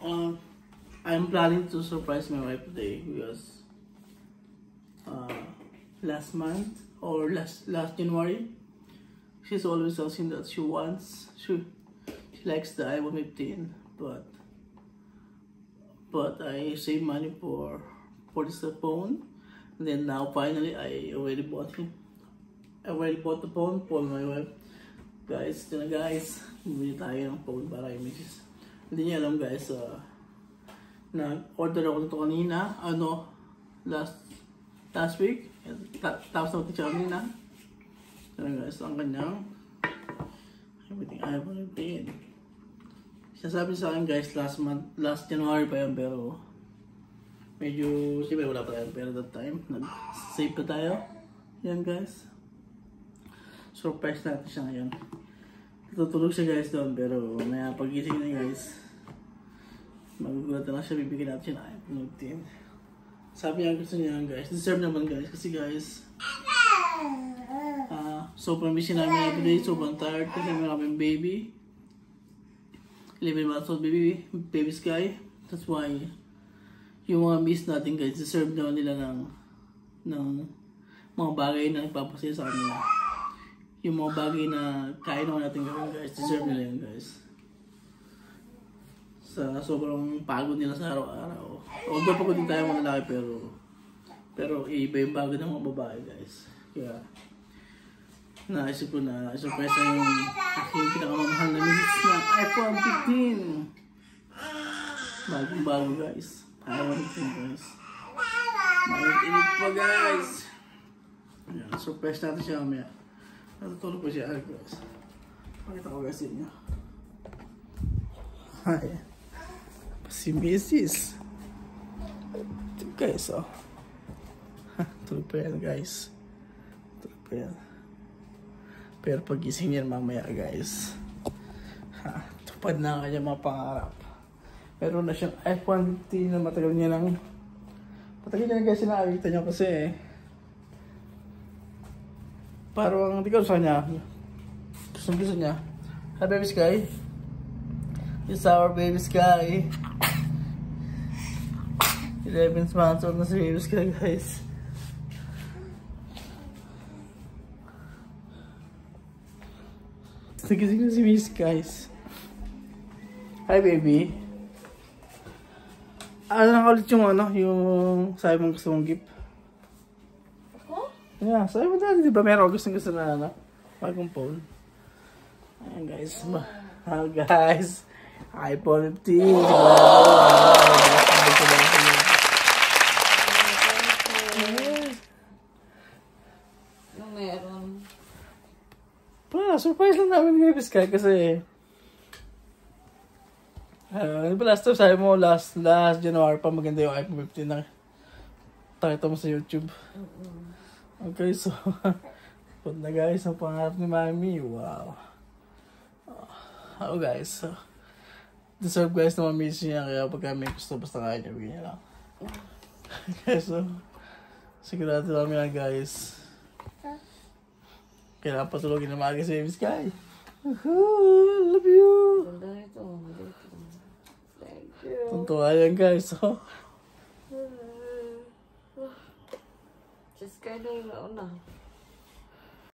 I'm planning to surprise my wife today because last month or last January, she's always asking that she likes the iPhone 15, but I save money for this phone. And then now finally I already bought the phone for my wife. Guys, bumili tayo ng phone para yung misis. Hindi niya alam guys, nag-order ako nito kanina, last week. Tapos natin siya kanina. Yan guys, ang kanyang everything iPhone 15. Sinasabi sa akin guys, last January pa yan, pero medyo, siyempre wala pa tayo pero that time, nag-save pa tayo. Yan guys. Surprise natin siya ngayon. Tutulog siya guys doon, pero maya pagising na guys, magugulat na lang siya, bibigyan natin siya ng iPhone 15. Sabi niya gusto niya guys, deserve naman guys, kasi guys, sobrang busy namin everyday, sobrang tired kasi maraming baby. 11 months old baby Sky. That's why, yung mga miss natin guys, deserve naman nila ng mga bagay na nagpapasaya sa kanila. Yung mga bagay na kaya naman natin gawin guys, deserve nila yun guys. Sa sobrang pagod nila sa araw-araw. Although pagod din tayo mga lalaki, pero iba yung pagod ng mga babae guys. Kaya naisip ko na surprise na yung aking pinakamamahal na misis na iPhone 15. Bagong-bago guys. iPhone 15 guys. Mainit-init pa guys. Ayan, surprise natin siya mamaya. Natutulog pa siya guys. Pakita ko guys sa inyo. Ayan. Si Mrs. Ito guys oh. Tulog pa yan guys. Tulog pa yan. Pero pagising yan mamaya guys, tupad na kanya mga pangarap. Meron na siyang iPhone 15 na matagal niya guys sinakita niya kasi parang hindi ko sa kanya. Gusto niya. Hi baby Sky. It's our baby Sky. 11 months old na si baby Sky guys. Nagising na si Miss guys. Hi baby. Nakaulit yung sabi mong gusto mong gift. Ako? Yeah, sabi mo dati, di ba meron gusto na bagong phone. Ayan guys. Guys. iPhone 15. Anong meron? Surprise lang namin ni Baby Sky kasi last time sabi mo last January pa maganda yung iPhone 15 na takita mo sa YouTube. Okay, so put na guys ang pangarap ni Mami. Wow. Guys, so deserve guys na mamiss niya, kaya pagka may gusto basta kaya niya bigyan niya lang. Okay, so sigurado lang yan guys. Kailangan patulogin na maaga si Baby Sky. Love you! Ganda ito. Thank you. Tuntua yan guys. So. Si Sky na yung nauna.